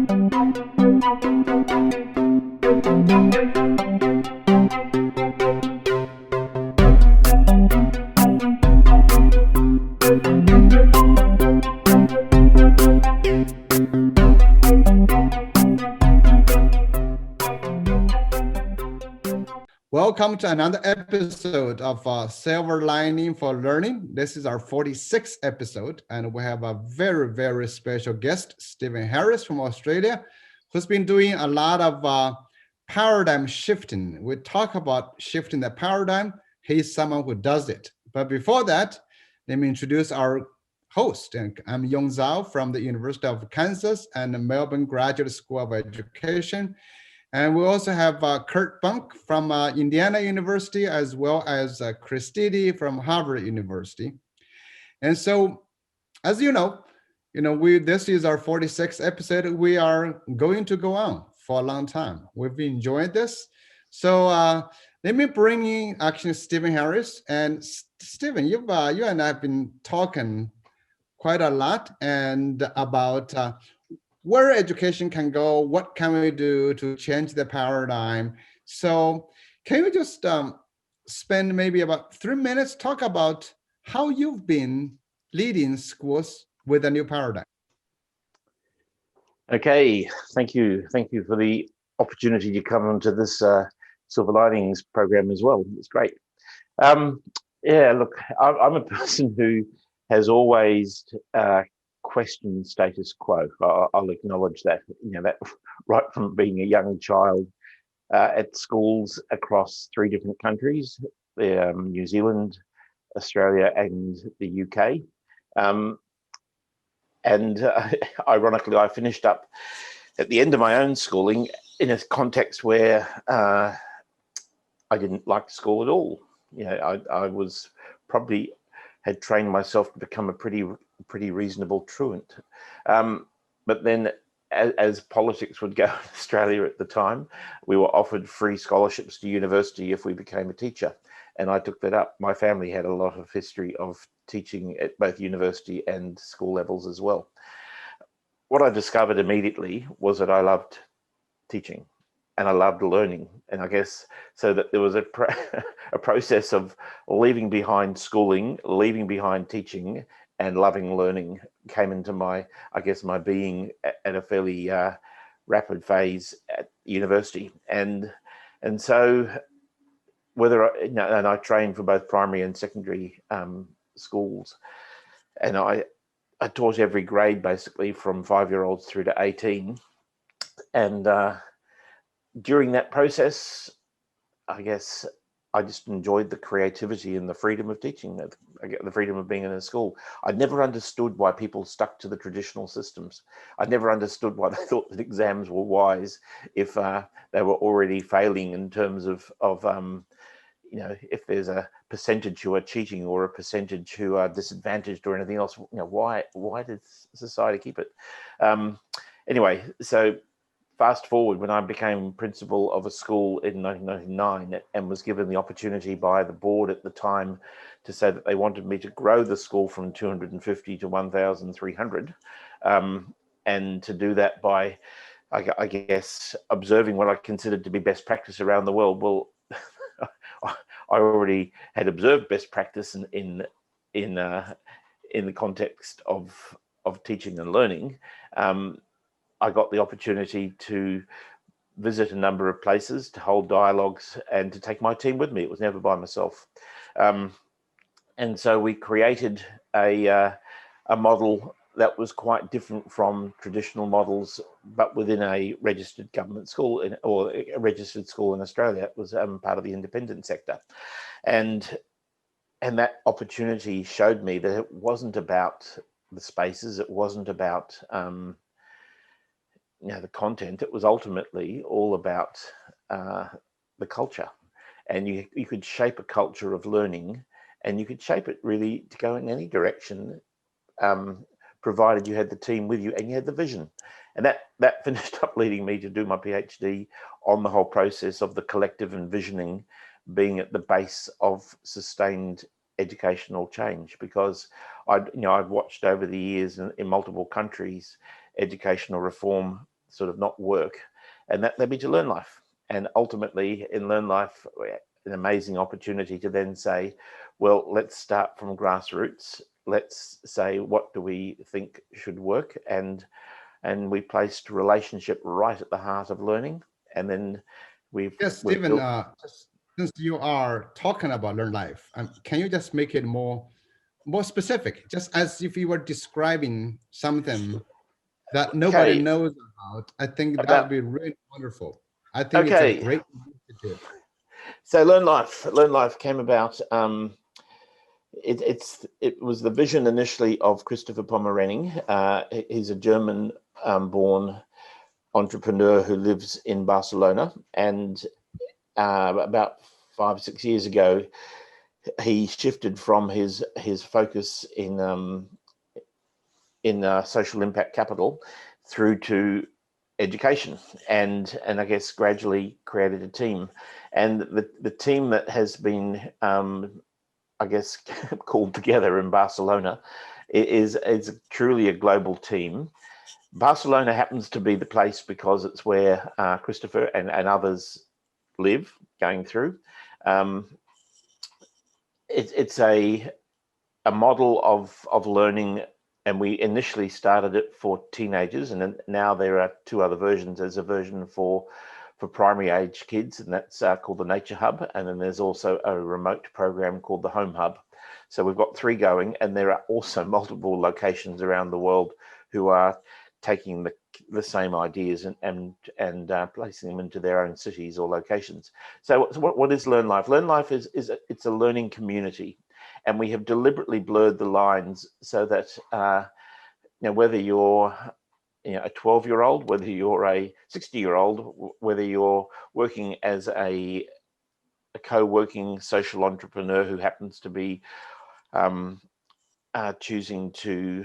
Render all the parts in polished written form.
Welcome to another episode of Silver Lining for Learning. This is our 46th episode, and we have a very, very special guest, Stephen Harris from Australia, who's been doing a lot of paradigm shifting. We talk about shifting the paradigm. He's someone who does it. But before that, let me introduce our host. And I'm Yong Zhao from the University of Kansas and the Melbourne Graduate School of Education. And we also have Kurt Bunk from Indiana University, as well as Chris Didi from Harvard University. And so, as you know, this is our 46th episode. We are going to go on for a long time. We've enjoyed this. So let me bring in actually Stephen Harris. And Stephen, you and I have been talking quite a lot and about where education can go, what can we do to change the paradigm. So can you just spend maybe about 3 minutes, talk about how you've been leading schools with a new paradigm? Okay, thank you. Thank you for the opportunity to come onto this Silver Linings program as well. It's great. Yeah, look, I'm a person who has always question status quo. I'll acknowledge that, that right from being a young child at schools across 3 different countries, New Zealand, Australia, and the UK. Ironically, I finished up at the end of my own schooling in a context where I didn't like school at all. I was probably had trained myself to become a pretty reasonable truant. But then as politics would go in Australia at the time, we were offered free scholarships to university if we became a teacher. And I took that up. My family had a lot of history of teaching at both university and school levels as well. What I discovered immediately was that I loved teaching and I loved learning. And I guess so that there was a process of leaving behind schooling, leaving behind teaching, and loving learning came into my being at a fairly rapid phase at university. And so and I trained for both primary and secondary schools, and I taught every grade basically from 5-year-olds through to 18. And during that process, I guess I just enjoyed the creativity and the freedom of teaching, the freedom of being in a school. I never understood why people stuck to the traditional systems. I never understood why they thought that exams were wise if they were already failing in terms of if there's a percentage who are cheating or a percentage who are disadvantaged or anything else. Why did society keep it? Anyway, so fast forward, when I became principal of a school in 1999 and was given the opportunity by the board at the time to say that they wanted me to grow the school from 250 to 1,300, and to do that by, I guess, observing what I considered to be best practice around the world. Well, I already had observed best practice in the context of teaching and learning. I got the opportunity to visit a number of places, to hold dialogues, and to take my team with me. It was never by myself. And so we created a model that was quite different from traditional models, but within a registered government school or a registered school in Australia. It was part of the independent sector. And that opportunity showed me that it wasn't about the spaces, it wasn't about the content. It was ultimately all about the culture. And you could shape a culture of learning, and you could shape it really to go in any direction, provided you had the team with you and you had the vision. And that finished up leading me to do my PhD on the whole process of the collective envisioning being at the base of sustained educational change, because I've watched over the years in multiple countries educational reform sort of not work, and that led me to Learn Life. And ultimately, in Learn Life, an amazing opportunity to then say, well, let's start from grassroots. Let's say, what do we think should work? And we placed relationship right at the heart of learning. And then we've Stephen, built... just since you are talking about Learn Life, can you just make it more specific, just as if you were describing something that nobody Okay, knows about? I think that would about... be really wonderful. I think it's a Okay, great initiative. so Learn Life came about. It was the vision initially of Christopher Pommerenning. He's a German born entrepreneur who lives in Barcelona, and about 5 or 6 years ago, he shifted from his focus in social impact capital through to education, and I guess gradually created a team. And the team that has been I guess called together in Barcelona is truly a global team. Barcelona happens to be the place because it's where Christopher and others live, going through. It's a model of learning, and we initially started it for teenagers, and then now there are two other versions. There's a version for primary age kids, and that's called the Nature Hub, and then there's also a remote program called the Home Hub. So we've got three going, and there are also multiple locations around the world who are taking the same ideas and placing them into their own cities or locations. So what is Learn Life? Learn Life is it's a learning community, and we have deliberately blurred the lines so that whether you're a 12-year-old, whether you're a 60-year-old, whether you're working as a co-working social entrepreneur who happens to be choosing to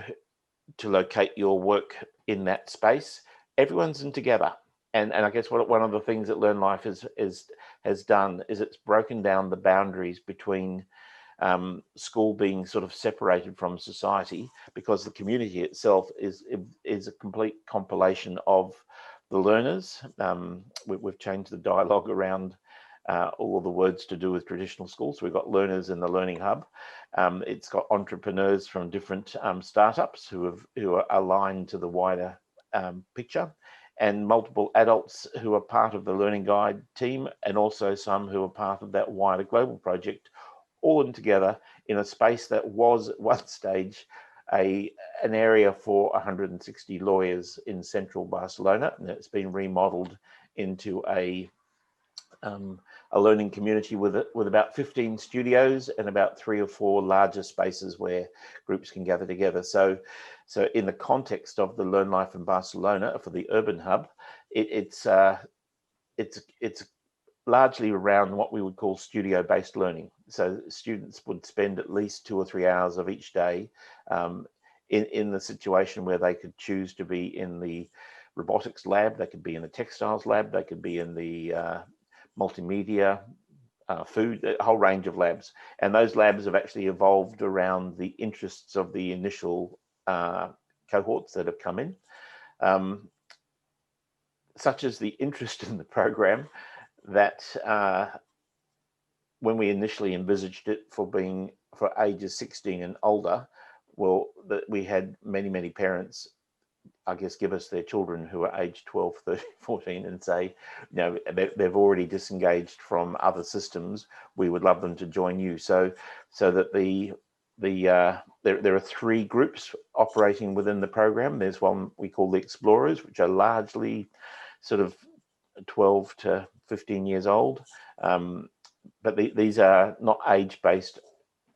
locate your work in that space, everyone's in together. And I guess one of the things that Learn Life has done is it's broken down the boundaries between school being sort of separated from society, because the community itself is a complete compilation of the learners. We've changed the dialogue around all of the words to do with traditional schools. So we've got learners in the Learning Hub. It's got entrepreneurs from different startups who are aligned to the wider picture, and multiple adults who are part of the Learning Guide team, and also some who are part of that wider global project, all in together in a space that was at one stage an area for 160 lawyers in central Barcelona, and it's been remodeled into a learning community with about 15 studios and about 3 or 4 larger spaces where groups can gather together. So in the context of the Learn Life in Barcelona for the Urban Hub, it's largely around what we would call studio-based learning. So students would spend at least 2 or 3 hours of each day in the situation where they could choose to be in the robotics lab, they could be in the textiles lab, they could be in the multimedia, food, a whole range of labs. And those labs have actually evolved around the interests of the initial cohorts that have come in, such as the interest in the program that when we initially envisaged it for ages 16 and older, well, that we had many parents, I guess, give us their children who are age 12, 13, 14 and say, they've already disengaged from other systems. We would love them to join you. So that there are 3 groups operating within the program. There's one we call the Explorers, which are largely sort of 12 to 15 years old. But these are not age-based.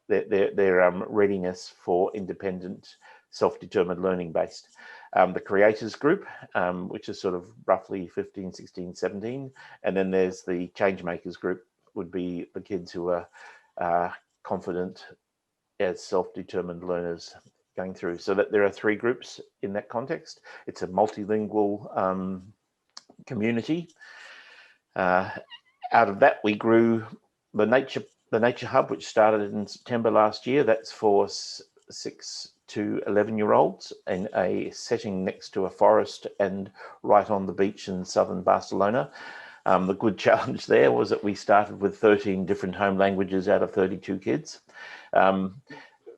They're readiness for independent, self-determined learning based. The Creators Group, which is sort of roughly 15, 16, 17. And then there's the Changemakers Group, would be the kids who are confident as self-determined learners going through. So that there are 3 groups in that context. It's a multilingual community. Out of that, we grew the Nature Hub, which started in September last year. That's for 6 to 11-year-olds in a setting next to a forest and right on the beach in southern Barcelona. The good challenge there was that we started with 13 different home languages out of 32 kids.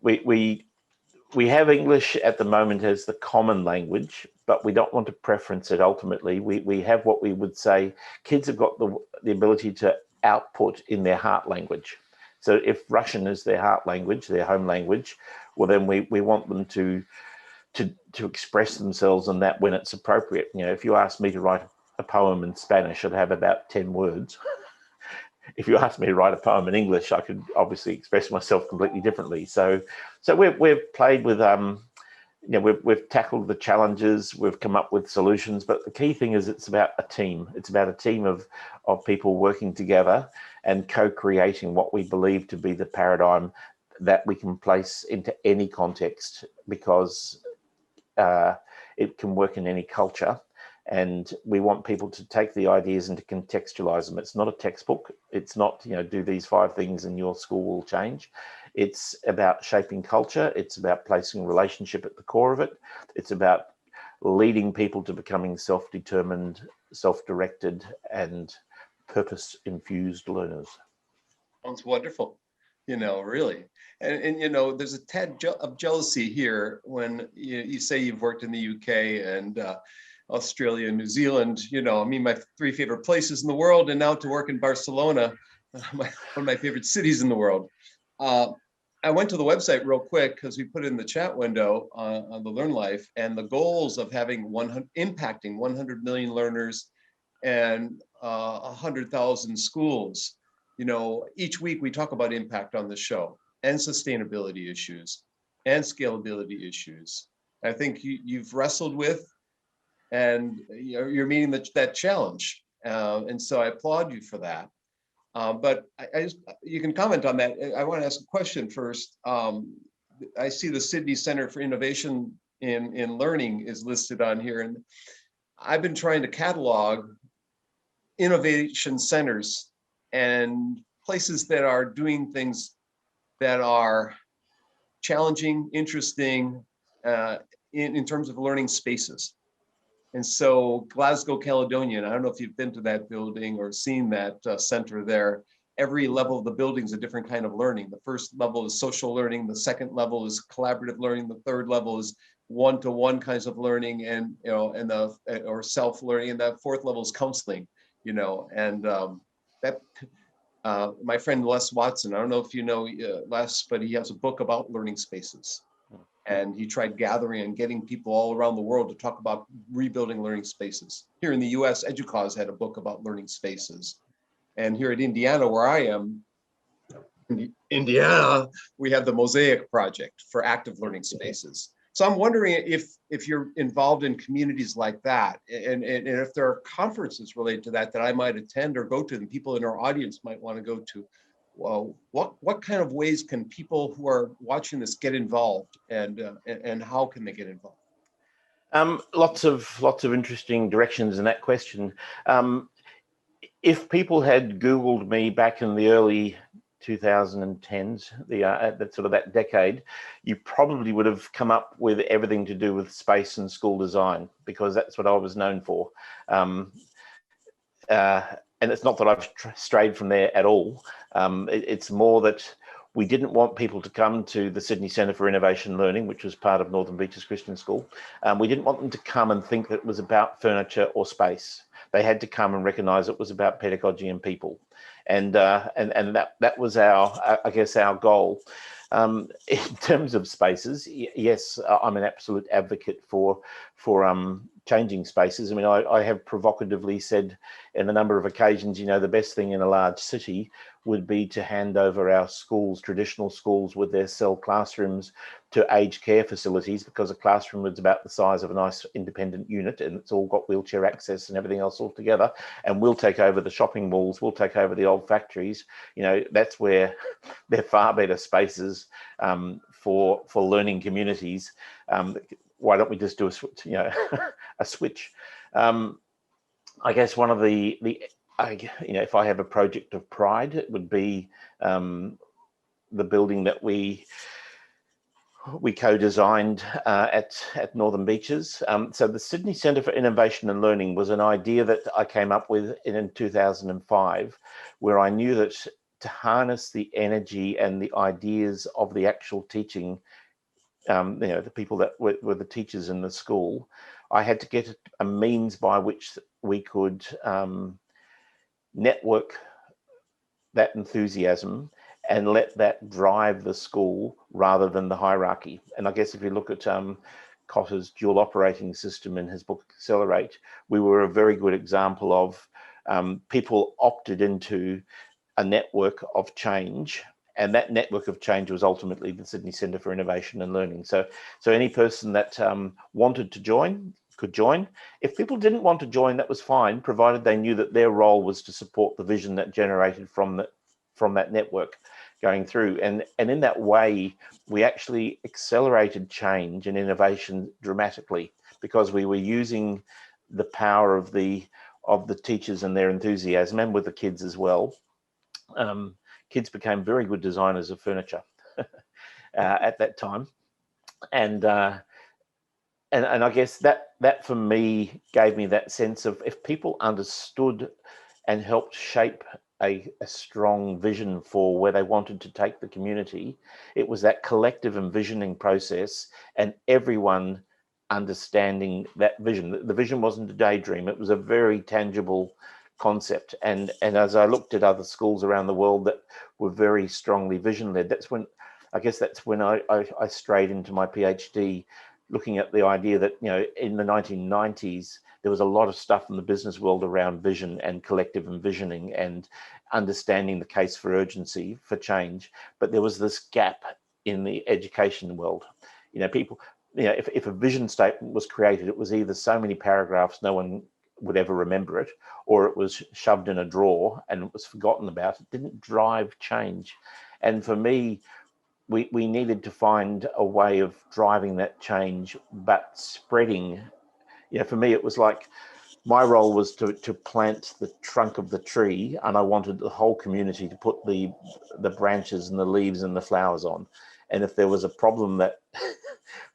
We have English at the moment as the common language, but we don't want to preference it ultimately. We have what we would say kids have got the ability to output in their heart language. So if Russian is their heart language, their home language, well, then we want them to express themselves in that when it's appropriate. You know, if you ask me to write a poem in Spanish, I'd have about 10 words. If you asked me to write a poem in English, I could obviously express myself completely differently. So we've played with, we've tackled the challenges, we've come up with solutions, but the key thing is it's about a team. It's about a team of people working together and co-creating what we believe to be the paradigm that we can place into any context, because it can work in any culture. And we want people to take the ideas and to contextualize them. It's not a textbook. It's not, do these 5 things and your school will change. It's about shaping culture. It's about placing relationship at the core of it. It's about leading people to becoming self-determined, self-directed, and purpose-infused learners. Sounds wonderful, really. And there's a tad of jealousy here when you say you've worked in the UK and Australia and New Zealand, my 3 favorite places in the world, and now to work in Barcelona, one of my favorite cities in the world. I went to the website real quick because we put it in the chat window on the Learn Life, and the goals of having impacting 100 million learners and 100,000 schools. Each week we talk about impact on the show, and sustainability issues and scalability issues. I think you've wrestled with, and you're meeting that challenge, and so I applaud you for that. But you can comment on that. I want to ask a question first. I see the Sydney Center for Innovation in Learning is listed on here, and I've been trying to catalog innovation centers and places that are doing things that are challenging, interesting in terms of learning spaces. And so Glasgow Caledonian, I don't know if you've been to that building or seen that center there. Every level of the building is a different kind of learning. The first level is social learning. The second level is collaborative learning. The third level is one-to-one kinds of learning and or self-learning. And the fourth level is counseling. My friend Les Watson, I don't know if you know Les, but he has a book about learning spaces. And he tried gathering and getting people all around the world to talk about rebuilding learning spaces. Here in the US, EDUCAUSE had a book about learning spaces. And here at Indiana, where I am, in Indiana, we have the Mosaic Project for active learning spaces. So I'm wondering if you're involved in communities like that, and if there are conferences related to that I might attend or go to, and people in our audience might want to go to. Well, what kind of ways can people who are watching this get involved, and how can they get involved? Lots of interesting directions in that question. If people had Googled me back in the early 2010s, that decade, you probably would have come up with everything to do with space and school design, because that's what I was known for. And it's not that I've strayed from there at all. It's more that we didn't want people to come to the Sydney Centre for Innovation Learning, which was part of Northern Beaches Christian School. We didn't want them to come and think that it was about furniture or space. They had to come and recognise it was about pedagogy and people. And that was our goal. In terms of spaces, yes, I'm an absolute advocate for changing spaces. I mean, I have provocatively said in a number of occasions, the best thing in a large city would be to hand over our schools, traditional schools with their cell classrooms, to aged care facilities, because a classroom is about the size of a nice independent unit, and it's all got wheelchair access and everything else all together. And we'll take over the shopping malls, we'll take over the old factories. That's where they're far better spaces for learning communities. Why don't we just do a switch? A switch. I guess one of if I have a project of pride, it would be the building that we we co-designed at Northern Beaches. So the Sydney Centre for Innovation and Learning was an idea that I came up with in 2005, where I knew that to harness the energy and the ideas of the actual teaching, the people that were the teachers in the school, I had to get a means by which we could network that enthusiasm and let that drive the school rather than the hierarchy. And I guess if you look at Kotter's dual operating system in his book Accelerate, we were a very good example of people opted into a network of change, and that network of change was ultimately the Sydney Centre for Innovation and Learning. So any person that wanted to join could join. If people didn't want to join, that was fine, provided they knew that their role was to support the vision that generated from that network going through. And in that way, we actually accelerated change and innovation dramatically, because we were using the power of the teachers and their enthusiasm, and with the kids as well. Kids became very good designers of furniture at that time, and I guess that for me gave me that sense of, if people understood and helped shape a strong vision for where they wanted to take the community, it was that collective envisioning process and everyone understanding that vision. The vision wasn't a daydream, it was a very tangible concept. And as I looked at other schools around the world that were very strongly vision led, that's when I strayed into my PhD, looking at the idea that, in the 1990s, there was a lot of stuff in the business world around vision and collective envisioning and understanding the case for urgency for change. But there was this gap in the education world. People, if a vision statement was created, it was either so many paragraphs no one would ever remember it, or it was shoved in a drawer and it was forgotten about. It didn't drive change. And for me, we needed to find a way of driving that change, but spreading. For me, it was like my role was to plant the trunk of the tree, and I wanted the whole community to put the branches and the leaves and the flowers on. And if there was a problem that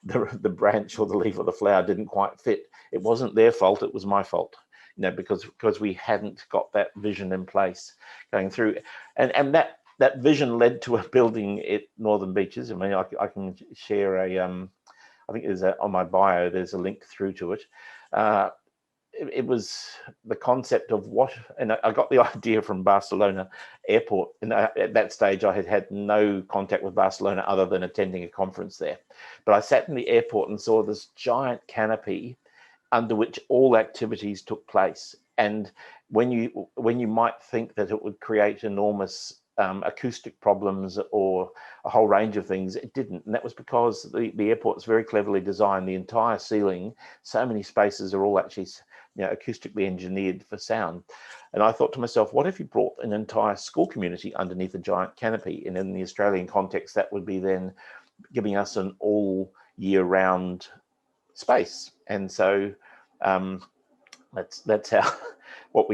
the branch or the leaf or the flower didn't quite fit, it wasn't their fault, it was my fault. Because we hadn't got that vision in place going through. And that vision led to a building at Northern Beaches. I mean, I can share I think on my bio, there's a link through to it. It was the concept of and I got the idea from Barcelona Airport. And at that stage, I had no contact with Barcelona other than attending a conference there. But I sat in the airport and saw this giant canopy under which all activities took place. And when you might think that it would create enormous acoustic problems or a whole range of things, it didn't. And that was because the airport's very cleverly designed. The entire ceiling, so many spaces are all actually acoustically engineered for sound. And I thought to myself, what if you brought an entire school community underneath a giant canopy? And in the Australian context, that would be then giving us an all year round space. And so that's how what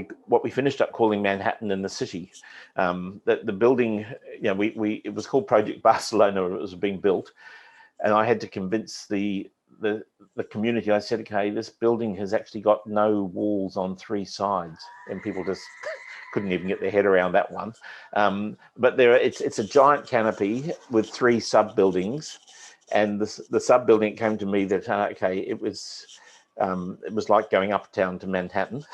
we finished up calling Manhattan in the City. The building, it was called Project Barcelona. It was being built, and I had to convince the community. I said, okay, this building has actually got no walls on three sides, and people just couldn't even get their head around that one. But it's a giant canopy with three sub buildings, and the sub building came to me that it was like going uptown to Manhattan.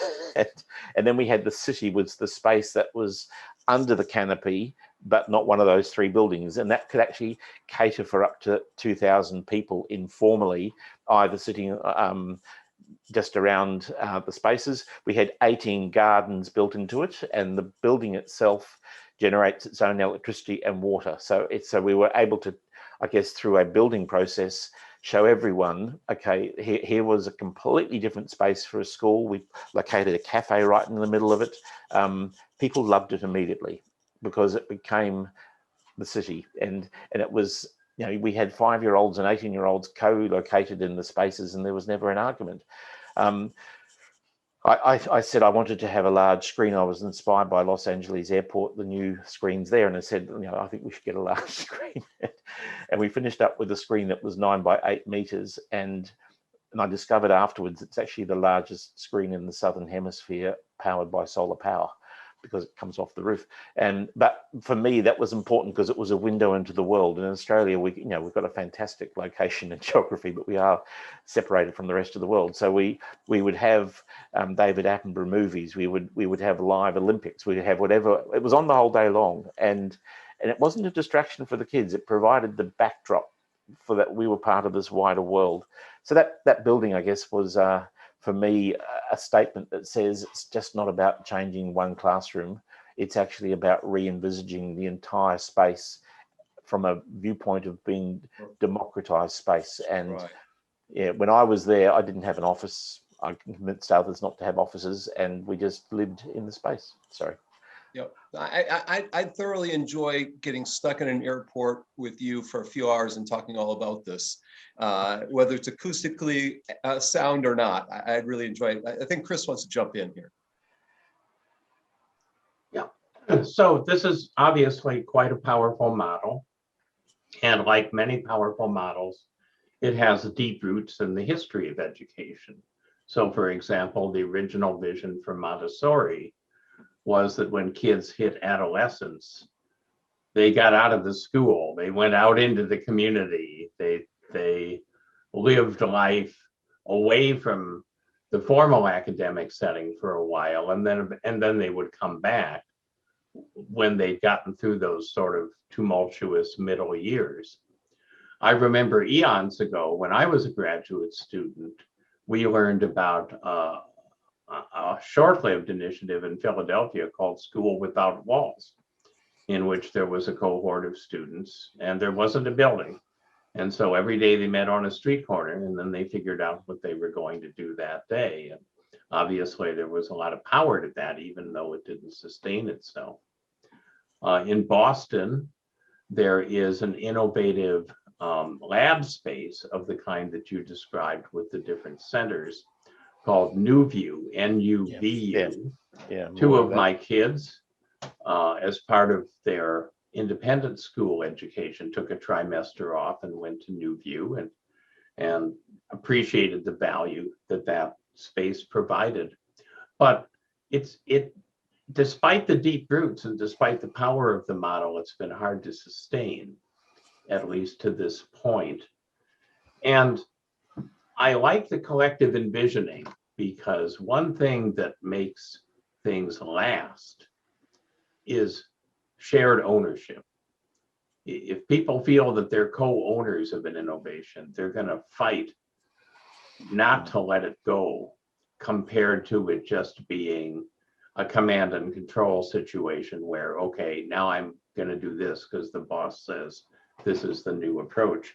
And then we had the city, was the space that was under the canopy, but not one of those three buildings. And that could actually cater for up to 2,000 people informally, either sitting just around the spaces. We had 18 gardens built into it, and the building itself generates its own electricity and water. So we were able to, I guess, through a building process, show everyone, okay, here was a completely different space for a school. We located a cafe right in the middle of it. People loved it immediately because it became the city. And it was, we had 5-year-olds and 18-year-olds co-located in the spaces, and there was never an argument. I said I wanted to have a large screen. I was inspired by Los Angeles Airport, the new screens there, and I said, I think we should get a large screen. And we finished up with a screen that was 9 by 8 meters, and I discovered afterwards it's actually the largest screen in the Southern Hemisphere, powered by solar power, because it comes off the roof. But for me, that was important because it was a window into the world. In Australia, we've got a fantastic location and geography, but we are separated from the rest of the world. So we would have David Attenborough movies. We would have live Olympics. We'd have whatever. It was on the whole day long, and it wasn't a distraction for the kids. It provided the backdrop for that we were part of this wider world. So that building, I guess, was for me a statement that says it's just not about changing one classroom. It's actually about re-envisaging the entire space from a viewpoint of being democratized space. And yeah, when I was there, I didn't have an office. I convinced others not to have offices, and we just lived in the space. Sorry. Yeah, I thoroughly enjoy getting stuck in an airport with you for a few hours and talking all about this, whether it's acoustically sound or not. I really enjoy it. I think Chris wants to jump in here. Yeah, so this is obviously quite a powerful model. And like many powerful models, it has deep roots in the history of education. So for example, the original vision for Montessori was that when kids hit adolescence, they got out of the school, they went out into the community, they lived life away from the formal academic setting for a while, and then they would come back when they'd gotten through those sort of tumultuous middle years. I remember eons ago when I was a graduate student, we learned about a short-lived initiative in Philadelphia called School Without Walls, in which there was a cohort of students and there wasn't a building. And so every day they met on a street corner, and then they figured out what they were going to do that day. And obviously there was a lot of power to that, even though it didn't sustain itself. In Boston, there is an innovative lab space of the kind that you described with the different centers, called NuView, N-U-V-U. Yeah. Two of my kids, as part of their independent school education, took a trimester off and went to NuView and appreciated the value that space provided. But despite the deep roots and despite the power of the model, it's been hard to sustain, at least to this point. And I like the collective envisioning, because one thing that makes things last is shared ownership. If people feel that they're co-owners of an innovation, they're going to fight not to let it go, compared to it just being a command and control situation where, okay, now I'm going to do this because the boss says this is the new approach.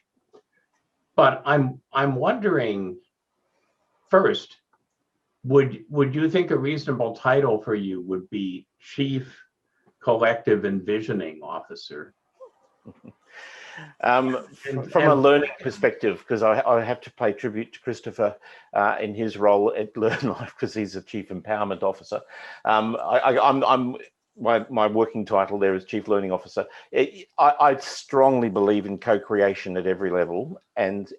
But I'm wondering, first, would you think a reasonable title for you would be Chief Collective Envisioning Officer? From a learning perspective, because I have to pay tribute to Christopher in his role at LearnLife, because he's a Chief Empowerment Officer. My working title there is Chief Learning Officer. I strongly believe in co-creation at every level and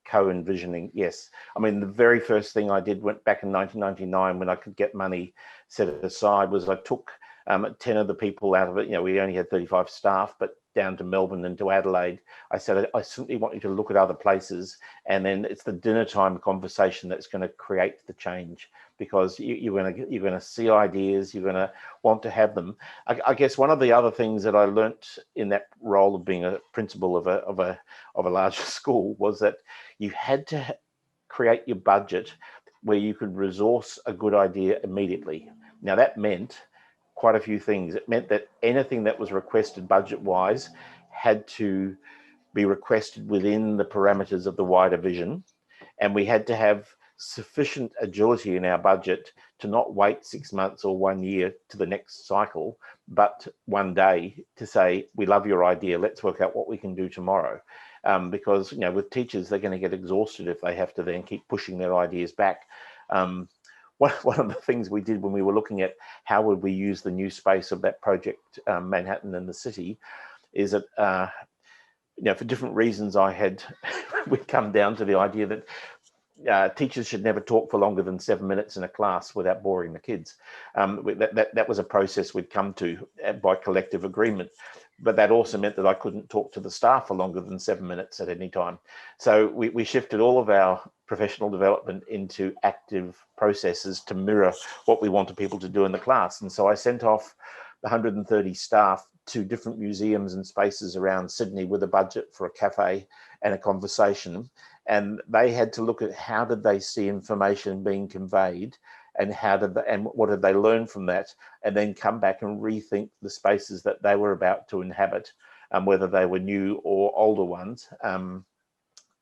co-envisioning. Yes, I mean, the very first thing I did went back in 1999 when I could get money set aside was I took 10 of the people out of it. We only had 35 staff, but down to Melbourne and to Adelaide. I said, I simply want you to look at other places, and then it's the dinner time conversation that's going to create the change, because you're going to see ideas, you're going to want to have them. I guess one of the other things that I learnt in that role of being a principal of a larger school was that you had to create your budget where you could resource a good idea immediately. Now that meant quite a few things. It meant that anything that was requested budget-wise had to be requested within the parameters of the wider vision, and we had to have sufficient agility in our budget to not wait 6 months or 1 year to the next cycle, but one day to say, we love your idea, let's work out what we can do tomorrow. Because with teachers, they're going to get exhausted if they have to then keep pushing their ideas back. one of the things we did when we were looking at how would we use the new space of that project, Manhattan and the city, is that for different reasons we'd come down to the idea that teachers should never talk for longer than 7 minutes in a class without boring the kids. That was a process we'd come to by collective agreement. But that also meant that I couldn't talk to the staff for longer than 7 minutes at any time. So we shifted all of our professional development into active processes to mirror what we wanted people to do in the class. And so I sent off 130 staff to different museums and spaces around Sydney with a budget for a cafe and a conversation. And they had to look at how did they see information being conveyed, and what did they learn from that, and then come back and rethink the spaces that they were about to inhabit, whether they were new or older ones.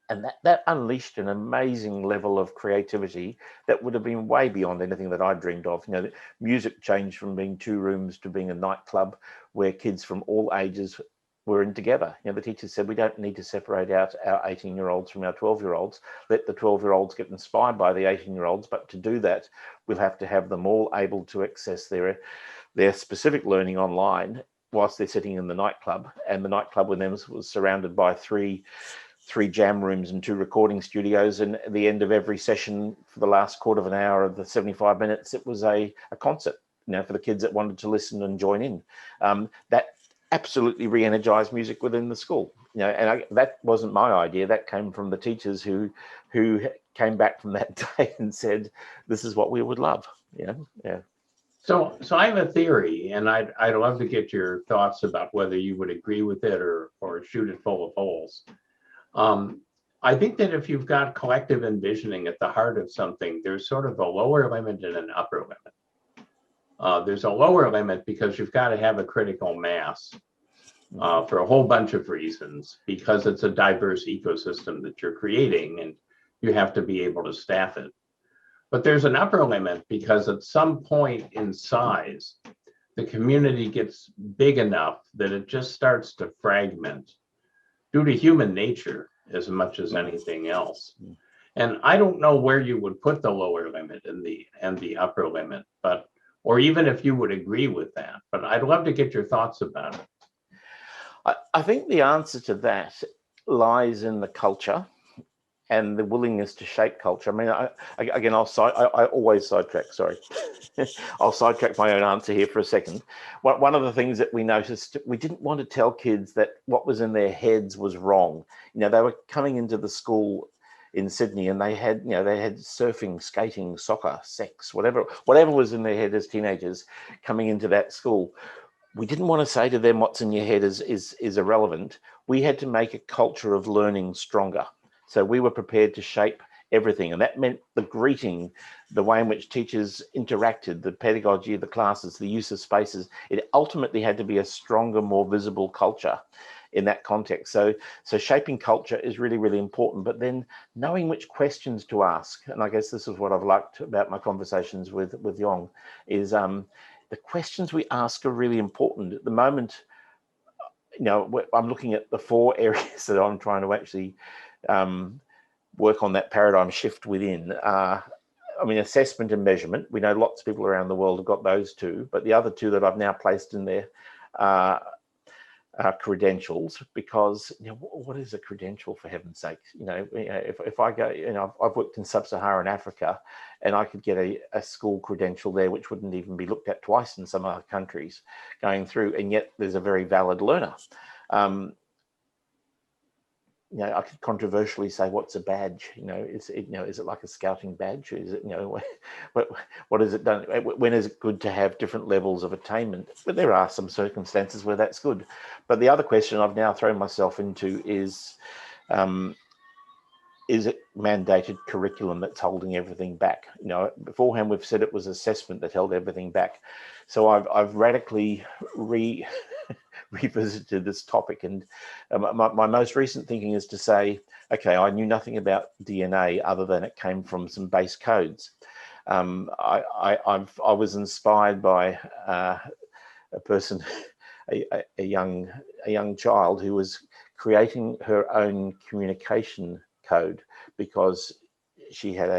And that unleashed an amazing level of creativity that would have been way beyond anything that I dreamed of. The music changed from being 2 rooms to being a nightclub where kids from all ages were in together. The teachers said, we don't need to separate out our 18-year-olds from our 12-year-olds. Let the 12-year-olds get inspired by the 18-year-olds. But to do that, we'll have to have them all able to access their specific learning online whilst they're sitting in the nightclub. And the nightclub with them was surrounded by three jam rooms and 2 recording studios. And at the end of every session, for the last quarter of an hour of the 75 minutes, it was a concert, for the kids that wanted to listen and join in. That absolutely re-energized music within the school. That wasn't my idea. That came from the teachers who came back from that day and said, this is what we would love. So I have a theory, and I'd love to get your thoughts about whether you would agree with it or shoot it full of holes. I think that if you've got collective envisioning at the heart of something, there's sort of a lower limit and an upper limit. There's a lower limit because you've got to have a critical mass for a whole bunch of reasons, because it's a diverse ecosystem that you're creating and you have to be able to staff it. But there's an upper limit because at some point in size, the community gets big enough that it just starts to fragment due to human nature as much as anything else. And I don't know where you would put the lower limit and the upper limit, or even if you would agree with that, but I'd love to get your thoughts about it. I think the answer to that lies in the culture and the willingness to shape culture. I mean, I always sidetrack, sorry. I'll sidetrack my own answer here for a second. One of the things that we noticed, we didn't want to tell kids that what was in their heads was wrong. They were coming into the school in Sydney and they had surfing, skating, soccer, sex, whatever was in their head as teenagers coming into that school. We didn't want to say to them what's in your head is irrelevant. We had to make a culture of learning stronger. So we were prepared to shape everything. And that meant the greeting, the way in which teachers interacted, the pedagogy of the classes, the use of spaces. It ultimately had to be a stronger, more visible culture in that context. So shaping culture is really, really important, but then knowing which questions to ask. And I guess this is what I've liked about my conversations with Yong, is the questions we ask are really important. At the moment, I'm looking at the 4 areas that I'm trying to actually work on that paradigm shift within. Assessment and measurement. We know lots of people around the world have got those 2, but the other 2 that I've now placed in there are credentials, because what is a credential, for heaven's sake? If I go, I've worked in sub-Saharan Africa, and I could get a school credential there which wouldn't even be looked at twice in some other countries going through, and yet there's a very valid learner. I could controversially say, what's a badge? Is it like a scouting badge? Is it, what is it done? When is it good to have different levels of attainment? But there are some circumstances where that's good. But the other question I've now thrown myself into is it mandated curriculum that's holding everything back? Beforehand we've said it was assessment that held everything back. So I've radically revisited this topic, and my most recent thinking is to say, okay, I knew nothing about DNA other than it came from some base codes. I was inspired by a person, a young child who was creating her own communication code because she had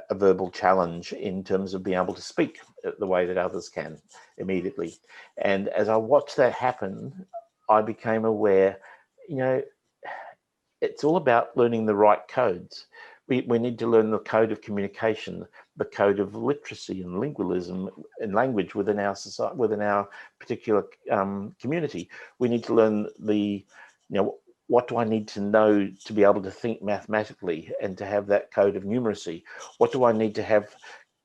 a verbal challenge in terms of being able to speak the way that others can immediately. And as I watched that happen, I became aware, you know, it's all about learning the right codes. We need to learn the code of communication, the code of literacy and lingualism and language within our society, within our particular community. We need to learn the, you know, what do I need to know to be able to think mathematically and to have that code of numeracy? What do I need to have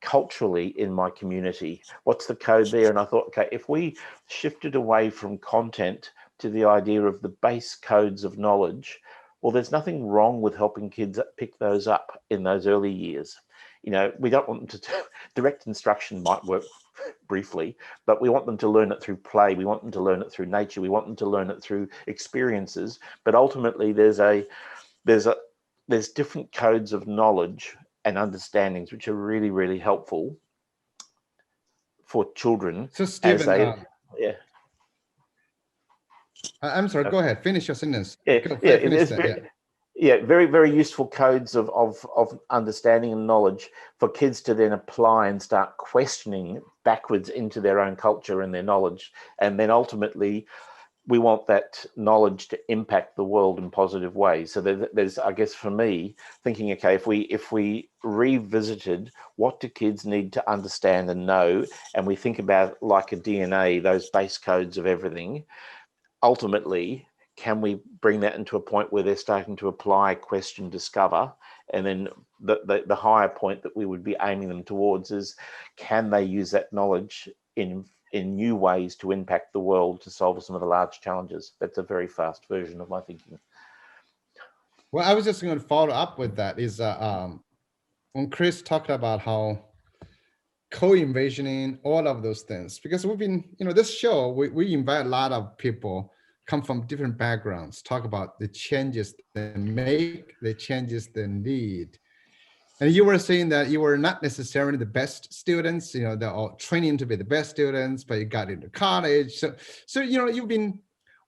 culturally in my community? What's the code there? And I thought, okay, if we shifted away from content to the idea of the base codes of knowledge, well, there's nothing wrong with helping kids pick those up in those early years. You know, we don't want them to, direct instruction might work briefly, but we want them to learn it through play. We want them to learn it through nature. We want them to learn it through experiences. But ultimately, there's different codes of knowledge and understandings which are really, really helpful for children. So Stephen, yeah. I'm sorry, go ahead, finish your sentence. Very, very useful codes of understanding and knowledge for kids to then apply and start questioning backwards into their own culture and their knowledge. And then ultimately, we want that knowledge to impact the world in positive ways. So there's, I guess for me, thinking, okay, if we revisited what do kids need to understand and know, and we think about it like a DNA, those base codes of everything, ultimately, can we bring that into a point where they're starting to apply, question, discover? And then the higher point that we would be aiming them towards is, can they use that knowledge in new ways to impact the world, to solve some of the large challenges? That's a very fast version of my thinking. Well, I was just going to follow up with that is when Chris talked about how co-envisioning, all of those things, because we've been, this show, we invite a lot of people come from different backgrounds, talk about the changes they make, the changes they need. And you were saying that you were not necessarily the best students, they're all training to be the best students, but you got into college. So you've been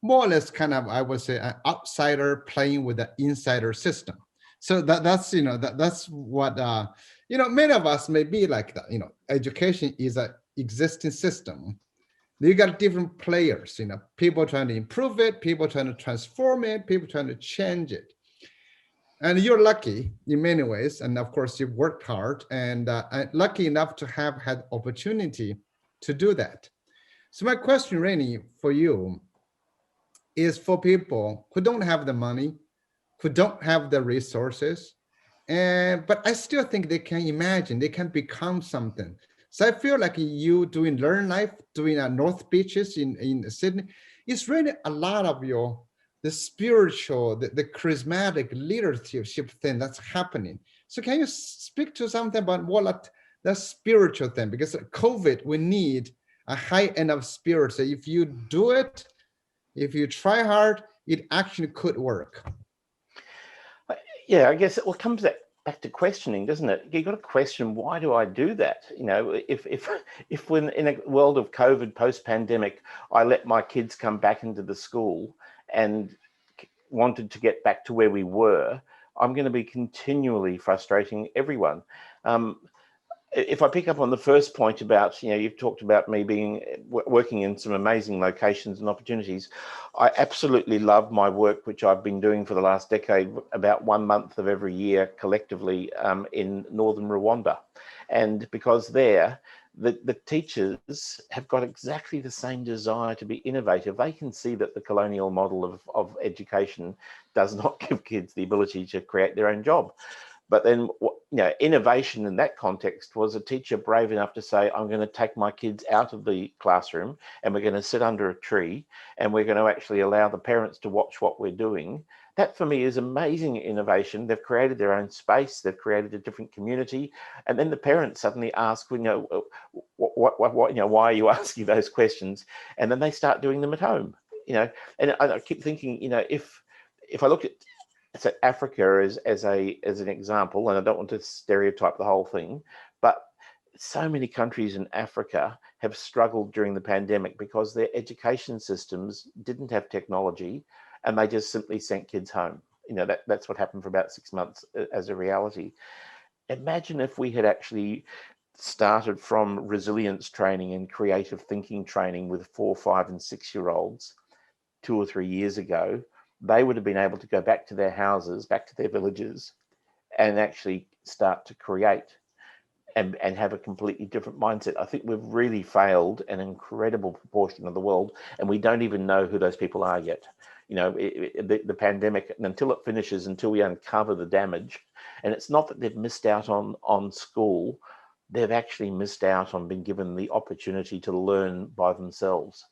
more or less kind of, I would say, an outsider playing with the insider system. So that's what, many of us may be like that. Education is an existing system. You got different players, people trying to improve it, people trying to transform it, people trying to change it. And you're lucky in many ways. And of course, you've worked hard and lucky enough to have had opportunity to do that. So my question, Rainey, for you is for people who don't have the money, who don't have the resources, but I still think they can imagine, they can become something. So I feel like you doing Learn Life, doing North Beaches in Sydney, it's really a lot of the spiritual, the charismatic leadership thing that's happening. So can you speak to something about what that spiritual thing? Because COVID, we need a high end of spirit. So if you do it, if you try hard, it actually could work. Yeah, I guess it comes back to questioning, doesn't it? You got to question, why do I do that? If when in a world of COVID post-pandemic, I let my kids come back into the school and wanted to get back to where we were, I'm going to be continually frustrating everyone. If I pick up on the first point about, you've talked about me working in some amazing locations and opportunities. I absolutely love my work, which I've been doing for the last decade, about 1 month of every year collectively in northern Rwanda. And because there, the teachers have got exactly the same desire to be innovative. They can see that the colonial model of education does not give kids the ability to create their own job. But then, innovation in that context was a teacher brave enough to say, I'm going to take my kids out of the classroom and we're going to sit under a tree and we're going to actually allow the parents to watch what we're doing. That for me is amazing innovation. They've created their own space. They've created a different community. And then the parents suddenly ask, why are you asking those questions? And then they start doing them at home, and I keep thinking, if I look at Africa as an example, and I don't want to stereotype the whole thing, but so many countries in Africa have struggled during the pandemic because their education systems didn't have technology and they just simply sent kids home. That's what happened for about 6 months as a reality. imagine if we had actually started from resilience training and creative thinking training with 4, 5, and 6-year-olds 2 or 3 years ago. They would have been able to go back to their houses, back to their villages, and actually start to create and have a completely different mindset. I think we've really failed an incredible proportion of the world, and we don't even know who those people are yet. You know, the pandemic, until it finishes, until we uncover the damage, and it's not that they've missed out on school, they've actually missed out on being given the opportunity to learn by themselves.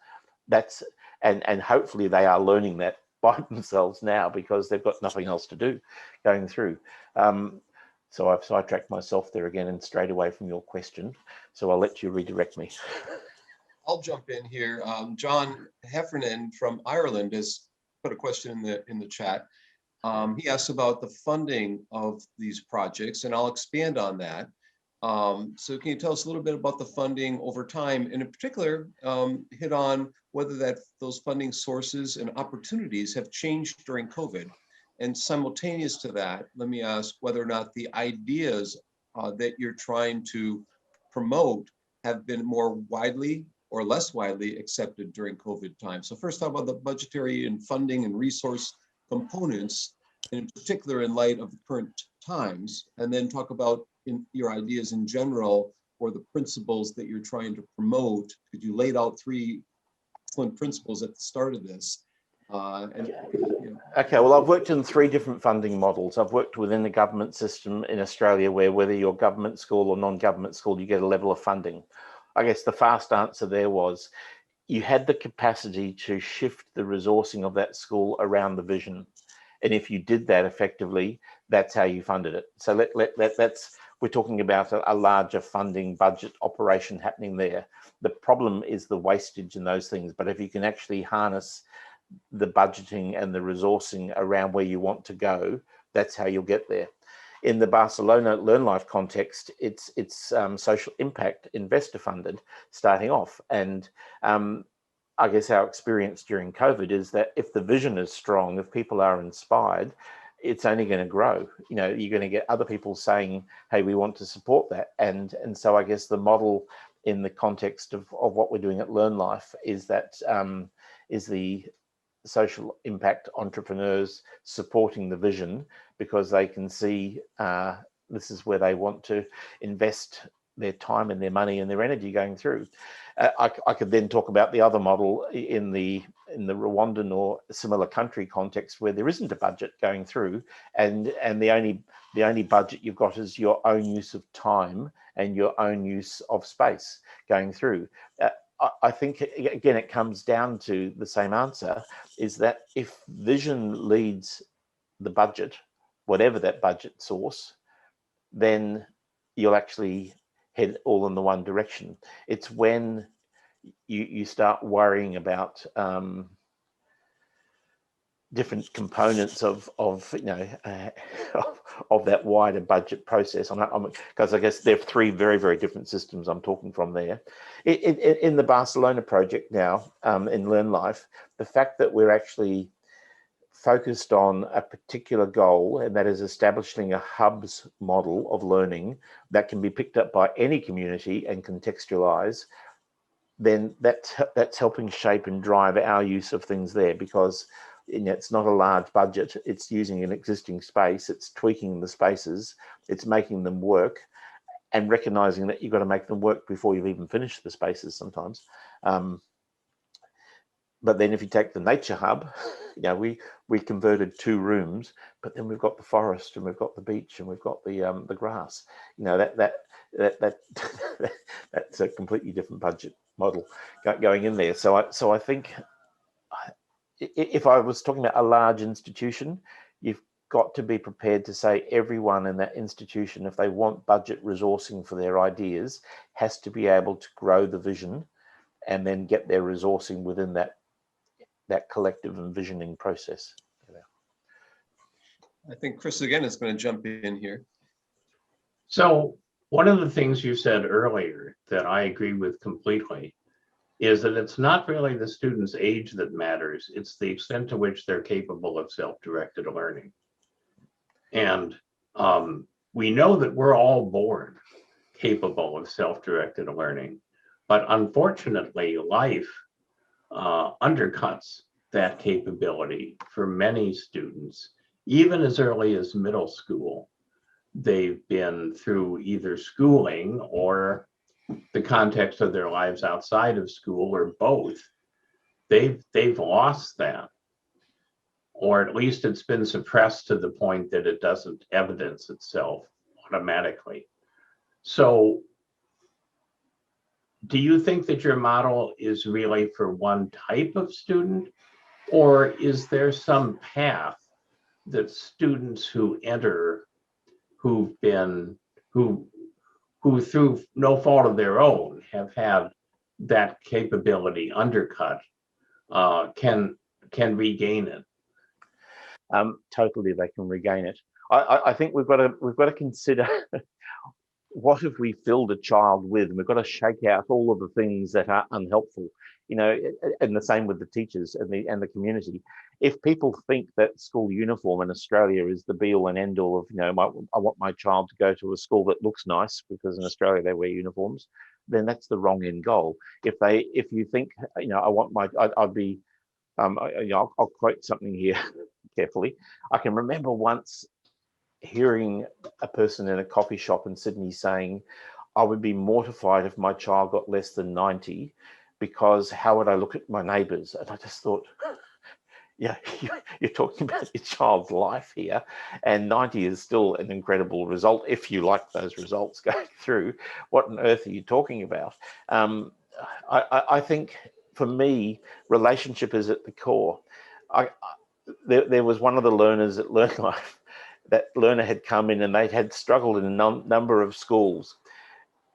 That's and hopefully they are learning that by themselves now, because they've got nothing else to do going through. So I've sidetracked myself there again and strayed away from your question. So I'll let you redirect me. I'll jump in here. John Heffernan from Ireland has put a question in the chat. He asked about the funding of these projects, and I'll expand on that. So can you tell us a little bit about the funding over time, and in particular, hit on whether those funding sources and opportunities have changed during COVID? And simultaneous to that, let me ask whether or not the ideas that you're trying to promote have been more widely or less widely accepted during COVID time. So first, talk about the budgetary and funding and resource components, and in particular in light of the current times, and then talk about your ideas in general or the principles that you're trying to promote, because you laid out 3 excellent principles at the start of this. Okay, well, I've worked in 3 different funding models. I've worked within the government system in Australia, where whether you're government school or non-government school, you get a level of funding. I guess the fast answer there was you had the capacity to shift the resourcing of that school around the vision. And if you did that effectively, that's how you funded it. So we're talking about a larger funding budget operation happening there. The problem is the wastage in those things. But if you can actually harness the budgeting and the resourcing around where you want to go, that's how you'll get there. In the Barcelona LearnLife context, it's social impact investor funded starting off. And I guess our experience during COVID is that if the vision is strong, if people are inspired, it's only going to grow. You know, you're going to get other people saying, hey, we want to support that. And so I guess the model in the context of what we're doing at LearnLife is that is the social impact entrepreneurs supporting the vision, because they can see this is where they want to invest their time and their money and their energy going through. I could then talk about the other model in the Rwandan or similar country context, where there isn't a budget going through, and the only budget you've got is your own use of time and your own use of space going through. I think, again, it comes down to the same answer, is that if vision leads the budget, whatever that budget source, then you'll actually head all in the one direction. It's when you start worrying about different components of you know of that wider budget process. Because I guess there are 3 very, very different systems I'm talking from there. In the Barcelona project now, in LearnLife, the fact that we're actually focused on a particular goal, and that is establishing a hubs model of learning that can be picked up by any community and contextualize, then that's helping shape and drive our use of things there, because it's not a large budget. It's using an existing space. It's tweaking the spaces. It's making them work, and recognizing that you've got to make them work before you've even finished the spaces sometimes. But then if you take the nature hub, you know, we converted 2 rooms, but then we've got the forest and we've got the beach and we've got the grass. You know, that's a completely different budget model going in there. So I think if I was talking about a large institution, you've got to be prepared to say everyone in that institution, if they want budget resourcing for their ideas, has to be able to grow the vision and then get their resourcing within that collective envisioning process. I think Chris again is going to jump in here. So one of the things you said earlier that I agree with completely is that it's not really the student's age that matters. It's the extent to which they're capable of self-directed learning. And we know that we're all born capable of self-directed learning, but unfortunately, life undercuts that capability for many students, even as early as middle school. They've been through either schooling or the context of their lives outside of school, or both. They've lost that, or at least it's been suppressed to the point that it doesn't evidence itself automatically. So do you think that your model is really for one type of student, or is there some path that students who enter, who through no fault of their own have had that capability undercut, can regain it? Totally, they can regain it. I think we've got to consider what have we filled a child with, and we've got to shake out all of the things that are unhelpful. You know, and the same with the teachers and the community. If people think that school uniform in Australia is the be all and end all of, you know, I want my child to go to a school that looks nice because in Australia they wear uniforms, then that's the wrong end goal. If you think, you know, I'll quote something here carefully. I can remember once hearing a person in a coffee shop in Sydney saying, I would be mortified if my child got less than 90, because how would I look at my neighbours? And I just thought, yeah, you're talking about your child's life here, and 90 is still an incredible result if you like those results going through. What on earth are you talking about? I think for me, relationship is at the core. There was one of the learners at LearnLife. That learner had come in and they had struggled in a number of schools,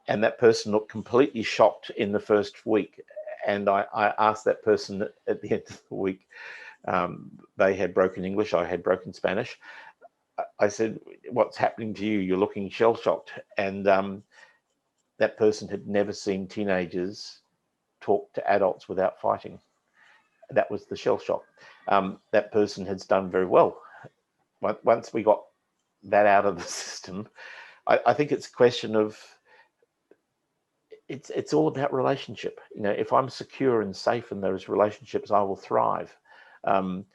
and that person looked completely shocked in the first week. And I asked that person at the end of the week, they had broken English, I had broken Spanish. I said, what's happening to you? You're looking shell-shocked. And that person had never seen teenagers talk to adults without fighting. That was the shell shock. That person has done very well. Once we got that out of the system, I think it's a question of, it's all about relationship. You know, if I'm secure and safe in those relationships, I will thrive. And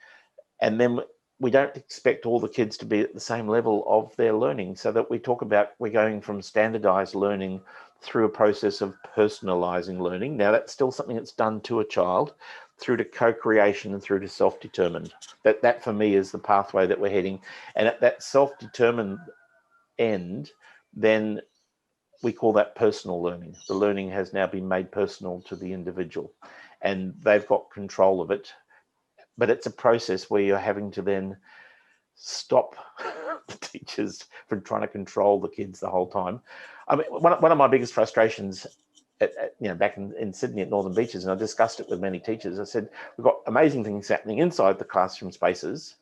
then we don't expect all the kids to be at the same level of their learning, so that we talk about, we're going from standardized learning through a process of personalizing learning. Now, that's still something that's done to a child, through to co-creation and through to self-determined. That for me is the pathway that we're heading. And at that self-determined end, then we call that personal learning. The learning has now been made personal to the individual, and they've got control of it. But it's a process where you're having to then stop the teachers from trying to control the kids the whole time. I mean, one of my biggest frustrations back in Sydney at Northern Beaches, and I discussed it with many teachers, I said, we've got amazing things happening inside the classroom spaces,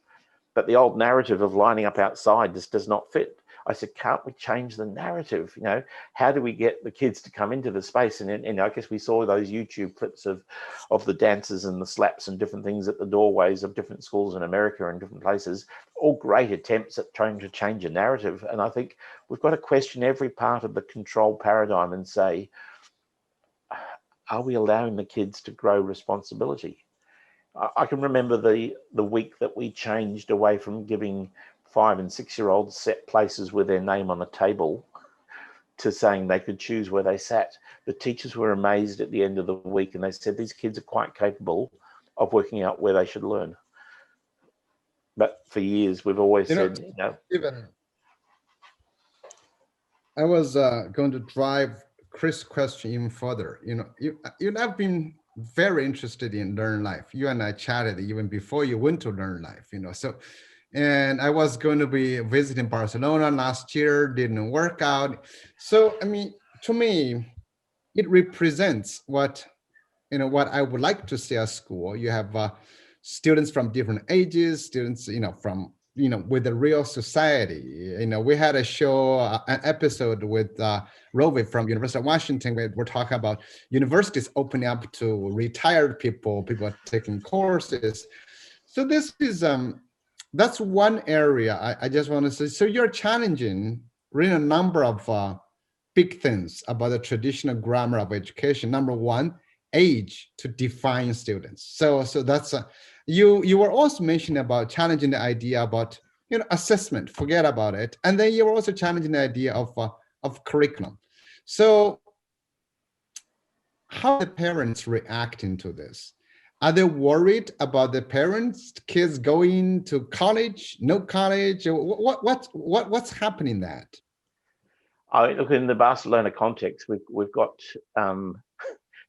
but the old narrative of lining up outside just does not fit. I said, can't we change the narrative? You know, how do we get the kids to come into the space? And I guess we saw those YouTube clips of the dances and the slaps and different things at the doorways of different schools in America and different places, all great attempts at trying to change a narrative. And I think we've got to question every part of the control paradigm and say, are we allowing the kids to grow responsibility? I can remember the week that we changed away from giving 5 and 6 year olds set places with their name on the table to saying they could choose where they sat. The teachers were amazed at the end of the week, and they said these kids are quite capable of working out where they should learn. But for years, we've always said, Even I was going to drive Chris' question even further. You have been very interested in LearnLife. You and I chatted even before you went to LearnLife, so, and I was going to be visiting Barcelona last year, didn't work out. So, I mean, to me, it represents what I would like to see at school. You have students from different ages, students, from, with the real society. We had a show, an episode with Rovi from University of Washington, where we're talking about universities opening up to retired people taking courses. So this is, that's one area I just want to say. So you're challenging read a number of big things about the traditional grammar of education. Number one, age to define students. So that's you were also mentioning about challenging the idea about assessment. Forget about it. And then you were also challenging the idea of curriculum. So how are the parents reacting to this? Are they worried about the parents, kids going to college, no college? What's happening that? I look, in the Barcelona context, we've got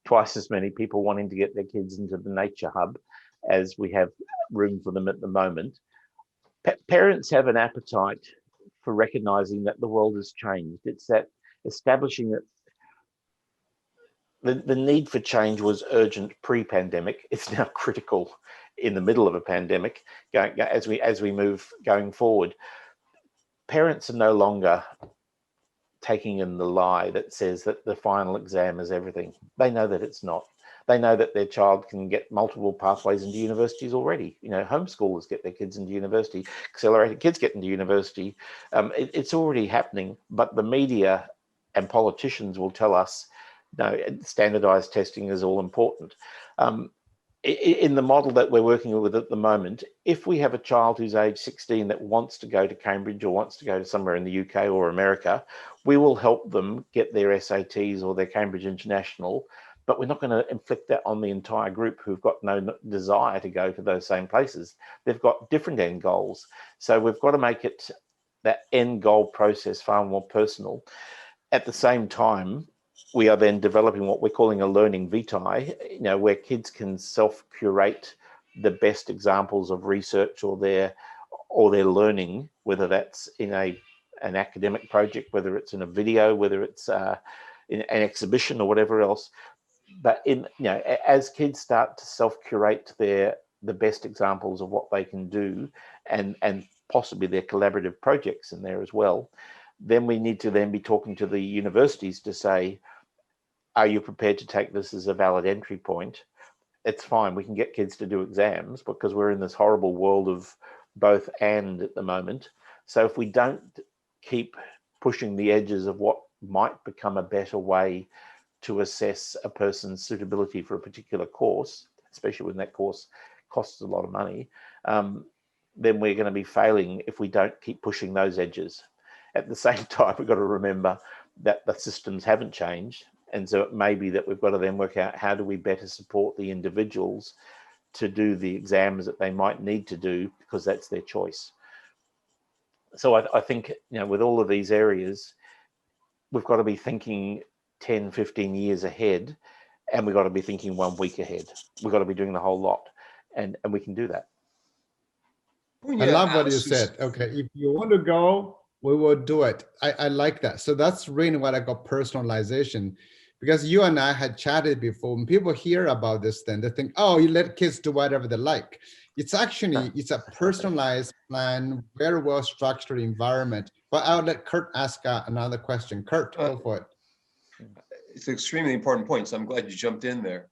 twice as many people wanting to get their kids into the nature hub as we have room for them at the moment. Parents have an appetite for recognizing that the world has changed. It's that establishing that the need for change was urgent pre-pandemic. It's now critical in the middle of a pandemic as we move going forward. Parents are no longer taking in the lie that says that the final exam is everything. They know that it's not. They know that their child can get multiple pathways into universities already. Homeschoolers get their kids into university, accelerated kids get into university. It's already happening, but the media and politicians will tell us, no, standardized testing is all important. In the model that we're working with at the moment, if we have a child who's age 16 that wants to go to Cambridge or wants to go to somewhere in the UK or America, we will help them get their SATs or their Cambridge International, but we're not going to inflict that on the entire group who've got no desire to go to those same places. They've got different end goals. So we've got to make it, that end goal process, far more personal. At the same time, we are then developing what we're calling a learning vitae, where kids can self-curate the best examples of research or their learning, whether that's in an academic project, whether it's in a video, whether it's in an exhibition or whatever else. But as kids start to self-curate the best examples of what they can do, and possibly their collaborative projects in there as well, then we need to then be talking to the universities to say, are you prepared to take this as a valid entry point? It's fine, we can get kids to do exams because we're in this horrible world of both and at the moment. So if we don't keep pushing the edges of what might become a better way to assess a person's suitability for a particular course, especially when that course costs a lot of money, then we're going to be failing if we don't keep pushing those edges. At the same time, we've got to remember that the systems haven't changed. And so it may be that we've got to then work out how do we better support the individuals to do the exams that they might need to do because that's their choice. So I think, with all of these areas, we've got to be thinking 10, 15 years ahead, and we've got to be thinking 1 week ahead. We've got to be doing the whole lot, and we can do that. I love what you said. Okay, if you want to go, we will do it. I like that. So that's really what I call personalization, because you and I had chatted before. When people hear about this thing, they think, oh, you let kids do whatever they like. It's actually, it's a personalized plan, very well structured environment. But I'll let Kurt ask another question. Kurt, go for it. It's an extremely important point, so I'm glad you jumped in there.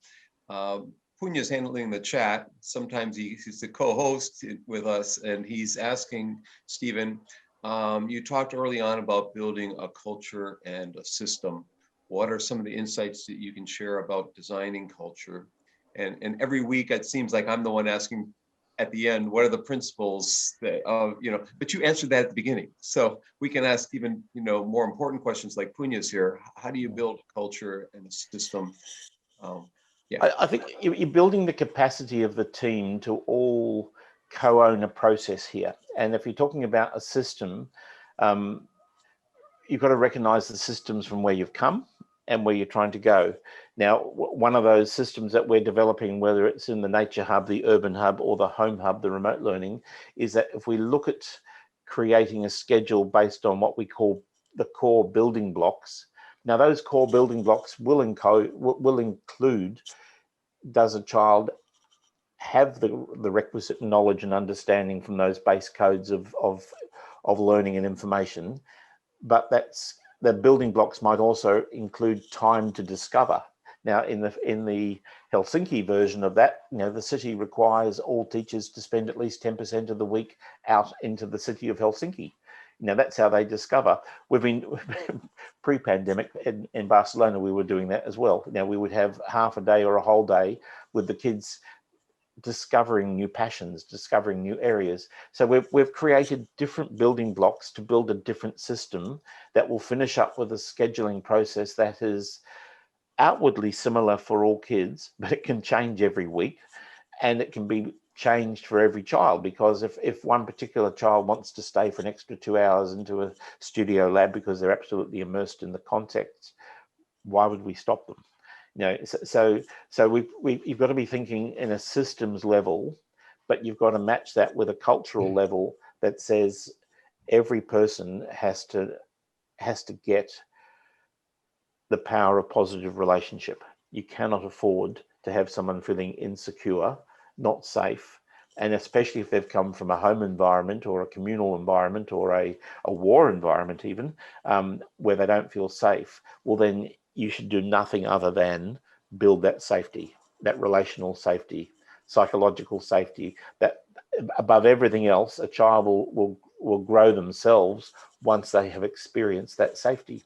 Punya's handling the chat. Sometimes he's the co-host with us, and he's asking, Stephen, you talked early on about building a culture and a system. What are some of the insights that you can share about designing culture? And every week it seems like I'm the one asking at the end, what are the principles that, but you answered that at the beginning. So we can ask even, more important questions like Punya's here. How do you build a culture and a system? Yeah. I think you're building the capacity of the team to all co-own a process here. And if you're talking about a system, you've got to recognize the systems from where you've come and where you're trying to go. Now, one of those systems that we're developing, whether it's in the nature hub, the urban hub, or the home hub, the remote learning, is that if we look at creating a schedule based on what we call the core building blocks. Now, those core building blocks will include, does a child have the requisite knowledge and understanding from those base codes of learning and information, but the building blocks might also include time to discover. Now, in the Helsinki version of that, the city requires all teachers to spend at least 10% of the week out into the city of Helsinki. You know, that's how they discover. We've been pre-pandemic in Barcelona, we were doing that as well. Now we would have half a day or a whole day with the kids discovering new passions, discovering new areas. So we've created different building blocks to build a different system that will finish up with a scheduling process that is outwardly similar for all kids, but it can change every week, and it can be changed for every child, because if one particular child wants to stay for an extra 2 hours into a studio lab because they're absolutely immersed in the context, why would we stop them? You know, so you've got to be thinking in a systems level, but you've got to match that with a cultural level that says every person has to get the power of positive relationship. You cannot afford to have someone feeling insecure, not safe, and especially if they've come from a home environment or a communal environment or a war environment even, where they don't feel safe. Well, then you should do nothing other than build that safety, that relational safety, psychological safety, that above everything else, a child will grow themselves once they have experienced that safety.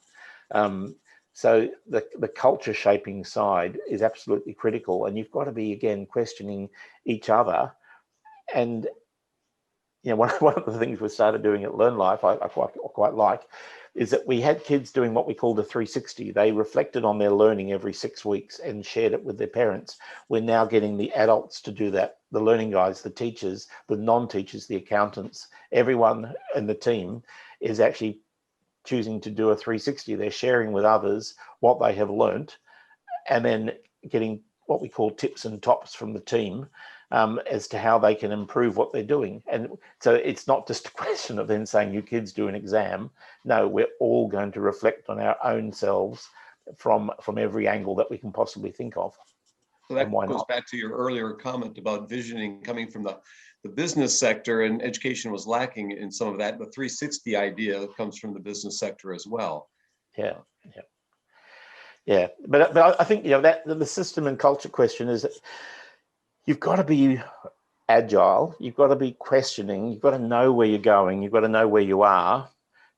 So the culture shaping side is absolutely critical, and you've got to be, again, questioning each other. And you know, one of the things we started doing at Learn Life, I quite like, is that we had kids doing what we call the 360. They reflected on their learning every 6 weeks and shared it with their parents. We're now getting the adults to do that, the learning guides, the teachers, the non-teachers, the accountants, everyone in the team is actually choosing to do a 360. They're sharing with others what they have learnt, and then getting what we call tips and tops from the team as to how they can improve what they're doing. And so it's not just a question of then saying you kids do an exam. No, we're all going to reflect on our own selves from every angle that we can possibly think of. So that goes back to your earlier comment about visioning coming from the business sector, and education was lacking in some of that. The 360 idea comes from the business sector as well. Yeah. But I think, you know, that the system and culture question is that you've got to be agile. You've got to be questioning. You've got to know where you're going. You've got to know where you are,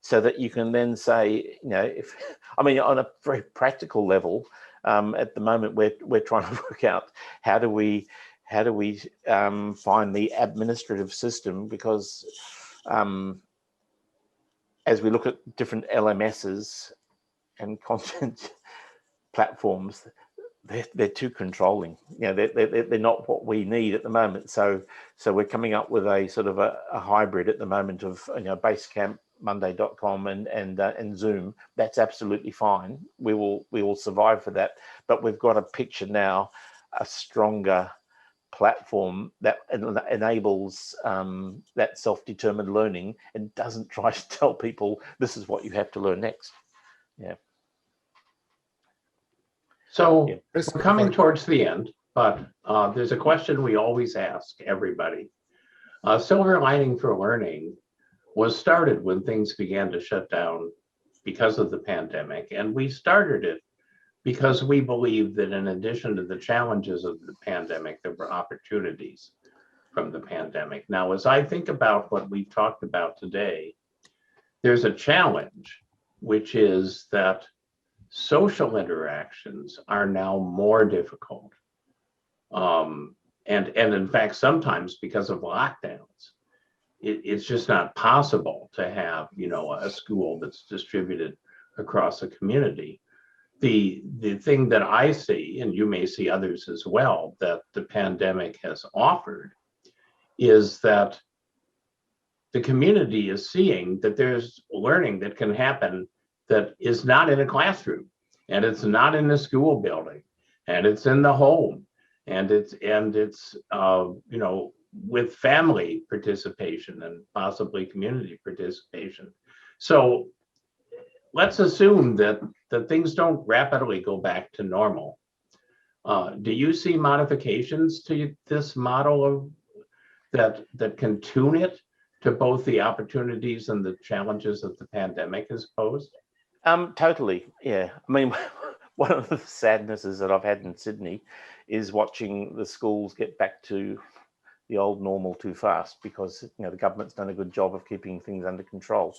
so that you can then say, you know, on a very practical level, at the moment we're trying to work out how do we find the administrative system, because as we look at different LMSs and content platforms, they're too controlling. You know, they're not what we need at the moment. So we're coming up with a sort of a hybrid at the moment of, you know, Basecamp, Monday.com and Zoom. That's absolutely fine. We will survive for that. But we've got to picture now a stronger platform that enables that self-determined learning and doesn't try to tell people this is what you have to learn next. Yeah. So we're coming towards the end, but there's a question we always ask everybody. Silver lining for learning was started when things began to shut down because of the pandemic. And we started it because we believed that in addition to the challenges of the pandemic, there were opportunities from the pandemic. Now, as I think about what we talked about today, there's a challenge, which is that social interactions are now more difficult. And in fact, sometimes because of lockdowns, it's just not possible to have, you know, a school that's distributed across a community. The thing that I see, and you may see others as well, that the pandemic has offered is that the community is seeing that there's learning that can happen that is not in a classroom, and it's not in the school building, and it's in the home, and it's you know, with family participation and possibly community participation. So let's assume that things don't rapidly go back to normal. Do you see modifications to this model of that can tune it to both the opportunities and the challenges that the pandemic has posed? Totally, yeah. I mean, one of the sadnesses that I've had in Sydney is watching the schools get back to the old normal too fast, because the government's done a good job of keeping things under control.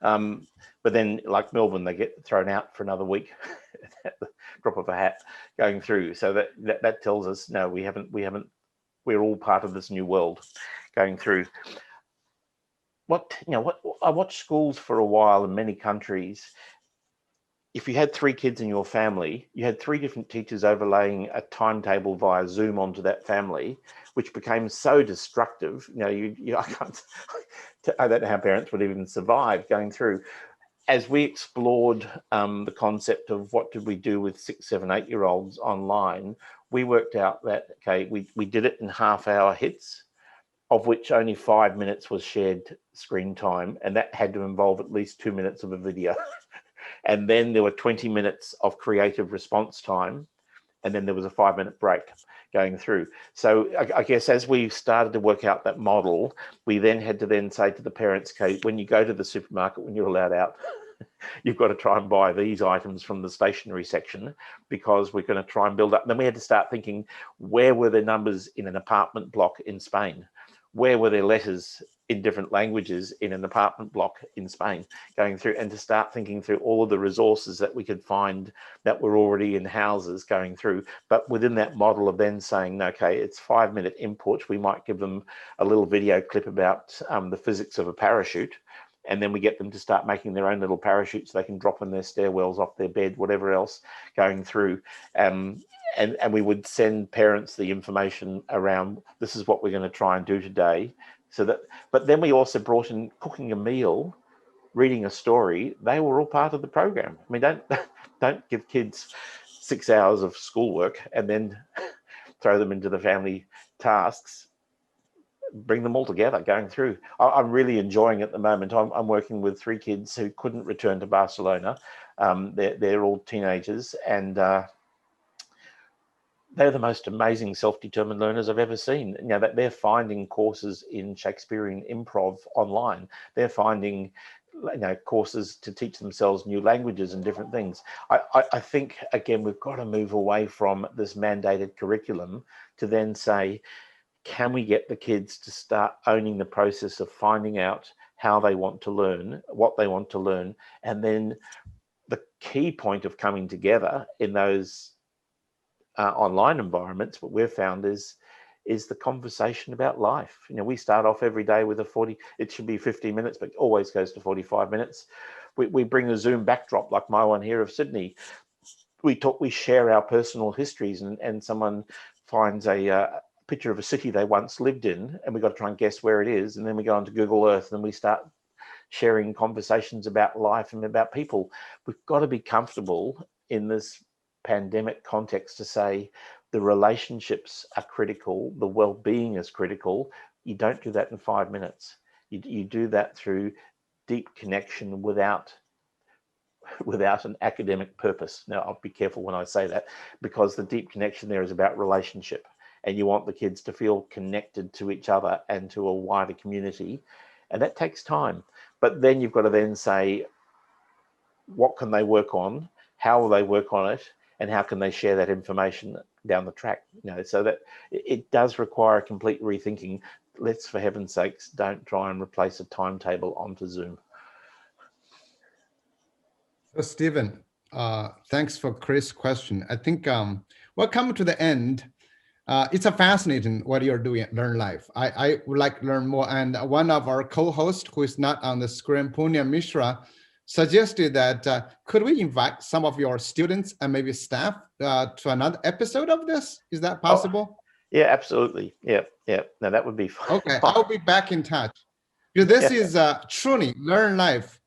But then, like Melbourne, they get thrown out for another week at the drop of a hat going through. So that tells us no, we haven't. We're all part of this new world going through. I watched schools for a while in many countries. If you had 3 kids in your family, you had 3 different teachers overlaying a timetable via Zoom onto that family, which became so destructive. I don't know how parents would even survive going through. As we explored the concept of what did we do with 6, 7, 8-year-olds online, we worked out that, okay, we did it in half-hour hits, of which only 5 minutes was shared screen time, and that had to involve at least 2 minutes of a video. And then there were 20 minutes of creative response time, and then there was a 5-minute break going through. So I guess as we started to work out that model, we then had to then say to the parents, okay, when you go to the supermarket, when you're allowed out, you've got to try and buy these items from the stationery section, because we're going to try and build up. And then we had to start thinking, where were the numbers in an apartment block in Spain? Where were there letters in different languages in an apartment block in Spain going through, and to start thinking through all of the resources that we could find that were already in houses going through. But within that model of then saying, okay, it's 5-minute input, we might give them a little video clip about the physics of a parachute, and then we get them to start making their own little parachutes they can drop in their stairwells, off their bed, whatever else going through. And we would send parents the information around, this is what we're going to try and do today. But then we also brought in cooking a meal, reading a story. They were all part of the program. I mean, don't give kids 6 hours of schoolwork and then throw them into the family tasks. Bring them all together going through. I'm really enjoying it at the moment. I'm working with 3 kids who couldn't return to Barcelona. They're all teenagers, and they're the most amazing self-determined learners I've ever seen. That they're finding courses in Shakespearean improv online. They're finding courses to teach themselves new languages and different things. I think, again, we've got to move away from this mandated curriculum to then say, can we get the kids to start owning the process of finding out how they want to learn, what they want to learn, and then the key point of coming together in those online environments, what we've found is the conversation about life. We start off every day with it should be 50 minutes, but always goes to 45 minutes. We bring a Zoom backdrop like my one here of Sydney. We share our personal histories, and someone finds a picture of a city they once lived in, and we've got to try and guess where it is. And then we go onto Google Earth and we start sharing conversations about life and about people. We've got to be comfortable in this pandemic context to say the relationships are critical, the well-being is critical. You don't do that in 5 minutes. You do that through deep connection without an academic purpose. Now, I'll be careful when I say that, because the deep connection there is about relationship, and you want the kids to feel connected to each other and to a wider community, and that takes time. But then you've got to then say, what can they work on? How will they work on it? And how can they share that information down the track? So that it does require a complete rethinking. Let's, for heaven's sakes, don't try and replace a timetable onto Zoom. So Stephen, thanks for Chris' question. I think we're coming to the end. It's a fascinating what you're doing at Learn Life. I would like to learn more. And one of our co-hosts, who is not on the screen, Punya Mishra, suggested that could we invite some of your students and maybe staff to another episode of this? Is that possible? Yeah, absolutely. Yeah. No, that would be fun. Okay, I'll be back in touch. Because this is truly Learn Life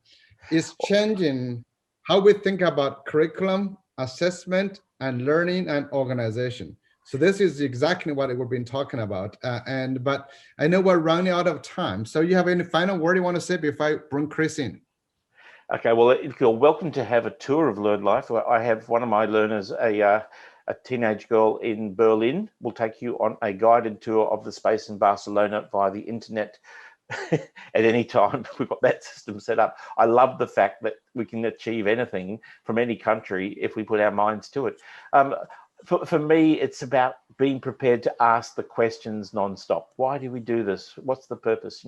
is changing how we think about curriculum, assessment, and learning and organization. So this is exactly what we've been talking about. But I know we're running out of time. So you have any final word you want to say before I bring Chris in? Okay, well, you're welcome to have a tour of Learn Life. I have one of my learners, a teenage girl in Berlin, will take you on a guided tour of the space in Barcelona via the internet at any time. We've got that system set up. I love the fact that we can achieve anything from any country if we put our minds to it. for me, it's about being prepared to ask the questions nonstop. Why do we do this? What's the purpose?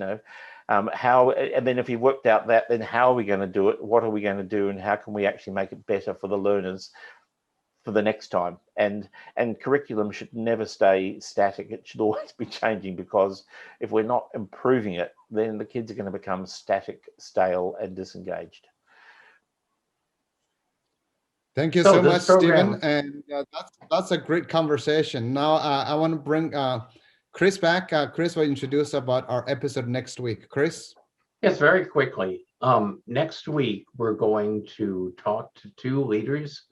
How? And then if you worked out that, then how are we going to do it? What are we going to do? And how can we actually make it better for the learners for the next time? And curriculum should never stay static. It should always be changing, because if we're not improving it, then the kids are going to become static, stale, and disengaged. Thank you So so this much, program- Stephen. And that's a great conversation. Now I want to bring Chris back. Chris will introduce about our episode next week. Chris? Yes, very quickly. Next week, we're going to talk to two leaders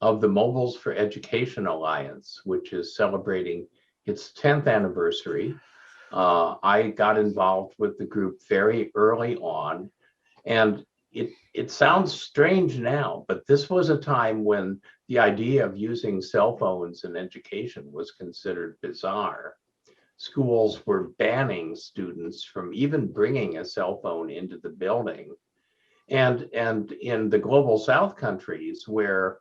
of the Mobiles for Education Alliance, which is celebrating its 10th anniversary. I got involved with the group very early on, and it sounds strange now, but this was a time when the idea of using cell phones in education was considered bizarre. Schools were banning students from even bringing a cell phone into the building. And in the global South countries, where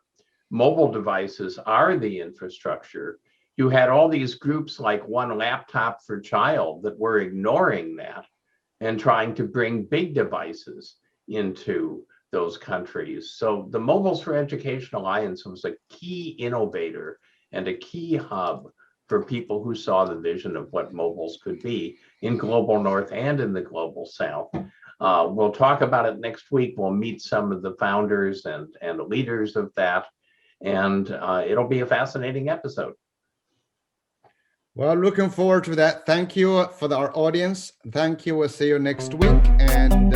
mobile devices are the infrastructure, you had all these groups like One Laptop for Child that were ignoring that and trying to bring big devices into those countries. So the Mobiles for Education Alliance was a key innovator and a key hub for people who saw the vision of what mobiles could be in global North and in the global South. We'll talk about it next week. We'll meet some of the founders and leaders of that, and it'll be a fascinating episode. Well, looking forward to that. Thank you for our audience. Thank you. We'll see you next week. And